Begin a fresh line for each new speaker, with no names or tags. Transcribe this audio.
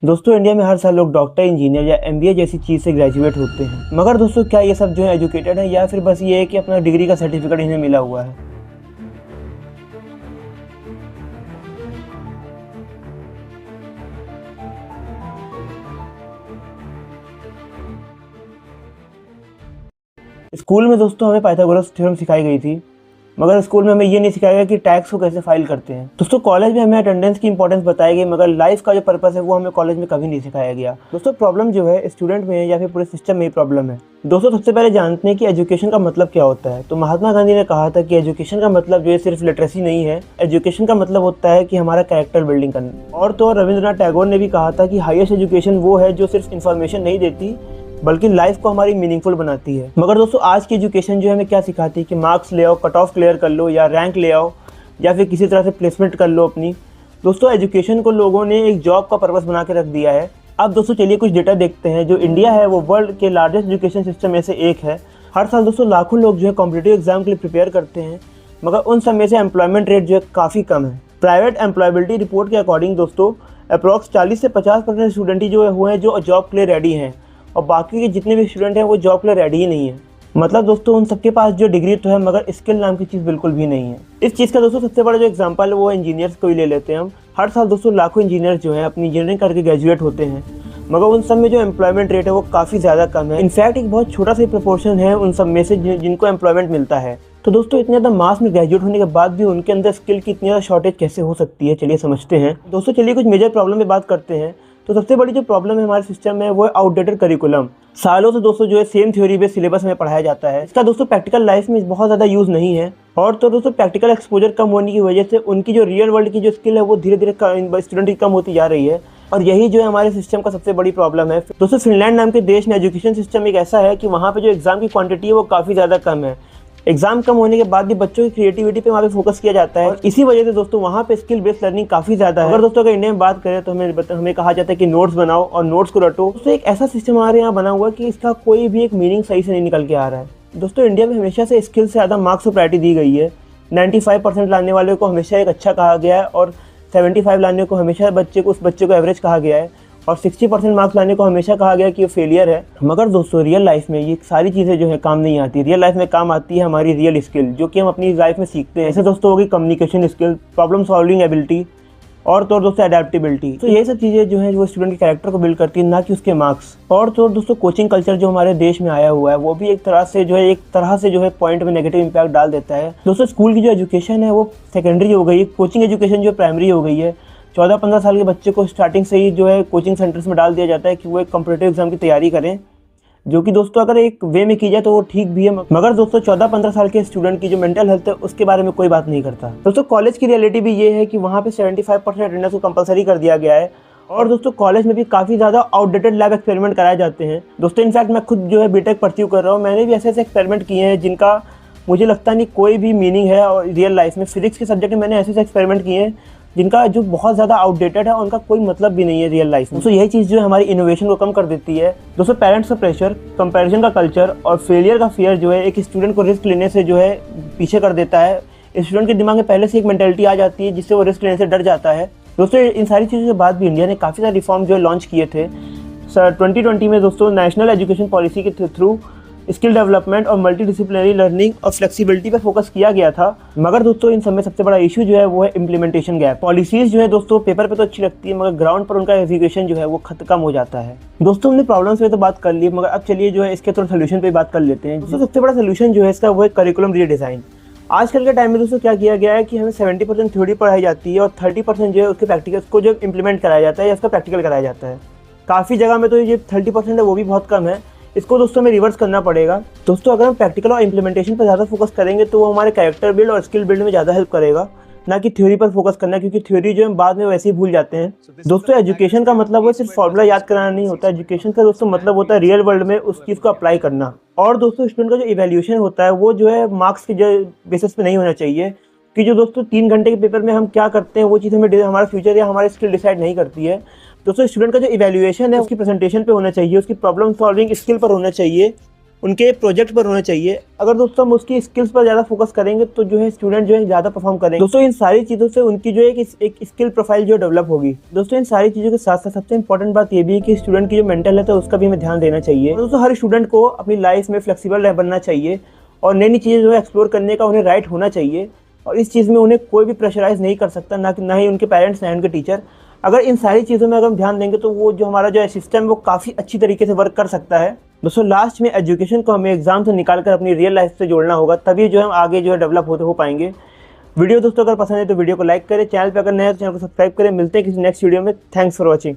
दोस्तों इंडिया में हर साल लोग डॉक्टर, इंजीनियर या एमबीए जैसी चीज़ से ग्रेजुएट होते हैं। मगर दोस्तों क्या ये सब जो है एजुकेटेड है या फिर बस ये है कि अपना डिग्री का सर्टिफिकेट इन्हें मिला हुआ है। स्कूल में दोस्तों हमें पाइथागोरस थ्योरम सिखाई गई थी, मगर स्कूल में हमें ये नहीं सिखाया गया कि टैक्स को कैसे फाइल करते हैं। दोस्तों कॉलेज में हमें अटेंडेंस की इंपॉर्टेंस बताई गई, मगर लाइफ का जो पर्पस है वो हमें कॉलेज में कभी नहीं सिखाया गया। दोस्तों प्रॉब्लम जो है स्टूडेंट में या फिर पूरे सिस्टम में ही प्रॉब्लम है। दोस्तों सबसे पहले जानते हैं कि एजुकेशन का मतलब क्या होता है। तो महात्मा गांधी ने कहा था कि एजुकेशन का मतलब जो है सिर्फ लिटरेसी नहीं है, एजुकेशन का मतलब होता है कि हमारा कैरेक्टर बिल्डिंग करना। और तो रविंद्रनाथ टैगोर ने भी कहा था कि हाईएस्ट एजुकेशन वो है जो सिर्फ इन्फॉर्मेशन नहीं देती बल्कि लाइफ को हमारी मीनिंगफुल बनाती है। मगर दोस्तों आज की एजुकेशन जो है हमें क्या सिखाती है कि मार्क्स ले आओ, कट ऑफ क्लियर कर लो या रैंक ले आओ या फिर किसी तरह से प्लेसमेंट कर लो अपनी। दोस्तों एजुकेशन को लोगों ने एक जॉब का पर्पस बना के रख दिया है। अब दोस्तों चलिए कुछ डेटा देखते हैं। जो इंडिया है वो वर्ल्ड के लार्जेस्ट एजुकेशन सिस्टम में से एक है। हर साल दोस्तों लाखों लोग जो है कॉम्पिटिटिव एग्जाम के लिए प्रिपेयर करते हैं, मगर उन सब में से एम्प्लॉयमेंट रेट जो है काफ़ी कम है। प्राइवेट एम्प्लॉयबिलिटी रिपोर्ट के अकॉर्डिंग दोस्तों अप्रॉक्स 40 से 50% स्टूडेंट ही जो हुए हैं जो जॉब के लिए रेडी हैं, और बाकी के जितने भी स्टूडेंट हैं वो जॉब के लिए रेडी ही नहीं है। मतलब दोस्तों उन सबके पास जो डिग्री तो है मगर स्किल नाम की चीज़ बिल्कुल भी नहीं है। इस चीज़ का दोस्तों सबसे बड़ा जो एग्जांपल है वो इंजीनियर्स को ही ले लेते हैं हम। हर साल दोस्तों लाखों इंजीनियर्स जो हैं अपनी इंजीनियरिंग करके ग्रेजुएट होते हैं, मगर उन सब में जो एम्प्लॉयमेंट रेट है वो काफ़ी ज़्यादा कम है। इनफैक्ट एक बहुत छोटा सा प्रोपोर्शन है उन सब में से जिनको एम्प्लॉयमेंट मिलता है। तो दोस्तों इतने ज़्यादा मास में ग्रेजुएट होने के बाद भी उनके अंदर स्किल की इतनी ज़्यादा शॉर्टेज कैसे हो सकती है, चलिए समझते हैं। दोस्तों चलिए कुछ मेजर प्रॉब्लम पे बात करते हैं। तो सबसे बड़ी जो प्रॉब्लम है हमारे सिस्टम में वो है आउटडेटेड करिकुलम। सालों से दोस्तों जो है सेम थ्योरी बेस्ड सिलेबस में पढ़ाया जाता है। इसका दोस्तों प्रैक्टिकल लाइफ में बहुत ज़्यादा यूज़ नहीं है। और तो दोस्तों प्रैक्टिकल एक्सपोजर कम होने की वजह से उनकी जो रियल वर्ल्ड की जो स्किल है वो धीरे धीरे स्टूडेंट की कम होती जा रही है। और यही जो है हमारे सिस्टम का सबसे बड़ी प्रॉब्लम है। दोस्तों फिनलैंड नाम के देश में एजुकेशन सिस्टम एक ऐसा है कि वहाँ पे जो एग्जाम की क्वांटिटी है वो काफ़ी ज़्यादा कम है। एग्जाम कम होने के बाद भी बच्चों की क्रिएटिविटी पे वहाँ पे फोकस किया जाता है। इसी वजह से दोस्तों वहाँ पे स्किल बेस्ड लर्निंग काफ़ी ज़्यादा है। अगर दोस्तों अगर इंडिया में बात करें तो हमें कहा जाता है कि नोट्स बनाओ और नोट्स को रटो। दोस्तों एक ऐसा सिस्टम हमारे यहाँ बना हुआ है कि इसका कोई भी एक मीनिंग सही से नहीं निकल के आ रहा है। दोस्तों इंडिया में हमेशा से स्किल से ज़्यादा मार्क्स को प्रायोरिटी दी गई है। 95% लाने वाले को हमेशा एक अच्छा कहा गया है और 75 लाने को हमेशा उस बच्चे को एवरेज कहा गया है, और 60% मार्क्स लाने को हमेशा कहा गया कि ये फेलियर है। मगर दोस्तों रियल लाइफ में ये सारी चीज़ें जो है काम नहीं आती। रियल लाइफ में काम आती है हमारी रियल स्किल जो कि हम अपनी लाइफ में सीखते हैं। ऐसे दोस्तों होगी communication skill, problem solving ability और तो दोस्तों अडेप्टेबिलिटी। तो ये सब चीज़ें जो है वो स्टूडेंट के कैरेक्टर को बिल्ड करती है, ना कि उसके मार्क्स। और तो दोस्तों कोचिंग कल्चर जो हमारे देश में आया हुआ है वो भी एक तरह से जो है पॉइंट में नेगेटिव इंपैक्ट डाल देता है। दोस्तों स्कूल की जो एजुकेशन है वो सेकेंडरी हो गई, कोचिंग एजुकेशन जो प्राइमरी हो गई है। 14-15 साल के बच्चे को स्टार्टिंग से ही जो है कोचिंग सेंटर्स में डाल दिया जाता है कि वो एक कॉम्पिटिटिव एग्जाम की तैयारी करें, जो कि दोस्तों अगर एक वे में की जाए तो वो ठीक भी है। मगर दोस्तों 14-15 साल के स्टूडेंट की जो मेंटल हेल्थ है उसके बारे में कोई बात नहीं करता। दोस्तों कॉलेज की रियलिटी भी ये है कि वहाँ पे 75% अटेंडेंस को कंपलसरी कर दिया गया है। और दोस्तों कॉलेज में भी काफ़ी ज़्यादा आउटडेटेड लैब एक्सपेरिमेंट कराए जाते हैं। दोस्तों इनफैक्ट मैं खुद जो है बीटेक परस्यू कर रहा हूँ, मैंने भी ऐसे एक्सपेरिमेंट किए हैं जिनका मुझे लगता नहीं कोई भी मीनिंग है। और रियल लाइफ में फिजिक्स के सब्जेक्ट में मैंने ऐसे एक्सपेरिमेंट किए हैं जिनका जो बहुत ज़्यादा आउटडेटेड है, उनका कोई मतलब भी नहीं है रियल लाइफ में। दोस्तों यही चीज़ जो है हमारी इनोवेशन को कम कर देती है। दोस्तों पेरेंट्स का प्रेशर, कंपैरिजन का कल्चर और फेलियर का फियर जो है एक स्टूडेंट को रिस्क लेने से जो है पीछे कर देता है। स्टूडेंट के दिमाग में पहले से एक मेंटालिटी आ जाती है जिससे वो रिस्क लेने से डर जाता है। दोस्तों इन सारी चीज़ों के बाद भी इंडिया ने काफ़ी सारे रिफॉर्म जो है लॉन्च किए थे। 2020 में दोस्तों नेशनल एजुकेशन पॉलिसी के थ्रू स्किल डेवलपमेंट और मल्टीडिसिप्लिनरी लर्निंग और फ्लेक्सिबिलिटी पर फोकस किया गया था। मगर दोस्तों इन सब में सबसे बड़ा इशू जो है वो है इम्प्लीमेंटेशन गैप। पॉलिसीज जो है दोस्तों पेपर पे तो अच्छी लगती है, मगर ग्राउंड पर उनका एग्जीक्यूशन जो है वो कम हो जाता है। दोस्तों हमने प्रॉब्लम्स पे तो बात कर ली, मगर अब चलिए जो है इसके थोड़ा सोल्यूशन पे बात कर लेते हैं। दोस्तों सबसे बड़ा सोल्यूशन जो है इसका वो है करिकुलम रीडिज़ाइन। आजकल के टाइम में दोस्तों क्या किया गया है कि हमें 70% थ्योरी पढ़ाई जाती है और 30% जो है उसके प्रैक्टिकल को जो इम्प्लीमेंट कराया जाता है या उसका प्रैक्टिकल कराया जाता है। काफ़ी जगह में तो ये 30% है वो भी बहुत कम है। इसको दोस्तों हमें रिवर्स करना पड़ेगा। दोस्तों अगर हम प्रैक्टिकल और इम्प्लीमेंटेशन पर ज़्यादा फोकस करेंगे तो वो हमारे कैरेक्टर बिल्ड और स्किल बिल्ड में ज़्यादा हेल्प करेगा, ना कि थ्योरी पर फोकस करना, क्योंकि थ्योरी जो है बाद में वैसे ही भूल जाते हैं। दोस्तों एजुकेशन का मतलब वो सिर्फ फॉर्मूला याद कराना नहीं होता। एजुकेशन का दोस्तों मतलब होता है रियल वर्ल्ड में उस चीज़ को अप्लाई करना। और दोस्तों स्टूडेंट का जो इवैल्यूएशन होता है वो जो है मार्क्स के जो बेसिस पे नहीं होना चाहिए, कि जो दोस्तों 3 घंटे के पेपर में हम क्या करते हैं वो चीज़ हमें हमारा फ्यूचर या हमारी स्किल डिसाइड नहीं करती है। दोस्तों स्टूडेंट का जो इवैल्यूएशन है उसकी प्रेजेंटेशन पे होना चाहिए, उसकी प्रॉब्लम सॉल्विंग स्किल पर होना चाहिए, उनके प्रोजेक्ट पर होना चाहिए। अगर दोस्तों हम उसकी स्किल्स पर ज़्यादा फोकस करेंगे तो जो है स्टूडेंट जो है ज़्यादा परफॉर्म करेंगे। दोस्तों इन सारी चीज़ों से उनकी जो है एक स्किल प्रोफाइल जो डेवलप होगी। दोस्तों इन सारी चीज़ों के साथ साथ सबसे इंपॉर्टेंट बात ये भी है कि स्टूडेंट की जो मेंटल हेल्थ है उसका भी हमें ध्यान देना चाहिए। दोस्तों हर स्टूडेंट को अपनी लाइफ में फ्लेक्सिबल बनना चाहिए और नई नई चीज़ें जो है एक्सप्लोर करने का उन्हें राइट होना चाहिए, और इस चीज़ में उन्हें कोई भी प्रेशराइज नहीं कर सकता, ना ही उनके पेरेंट्स ना ही उनके टीचर। अगर इन सारी चीज़ों में अगर हम ध्यान देंगे तो वो जो हमारा जो है सिस्टम वो काफ़ी अच्छी तरीके से वर्क कर सकता है। दोस्तों लास्ट में एजुकेशन को हमें एग्जाम से निकाल कर अपनी रियल लाइफ से जोड़ना होगा, तभी जो है हम आगे जो है डेवलप हो पाएंगे। वीडियो दोस्तों अगर पसंद है तो वीडियो को लाइक करें, चैनल पर अगर नए तो चैनल को सब्सक्राइब करें। मिलते हैं किसी नेक्स्ट वीडियो में। Thanks for watching.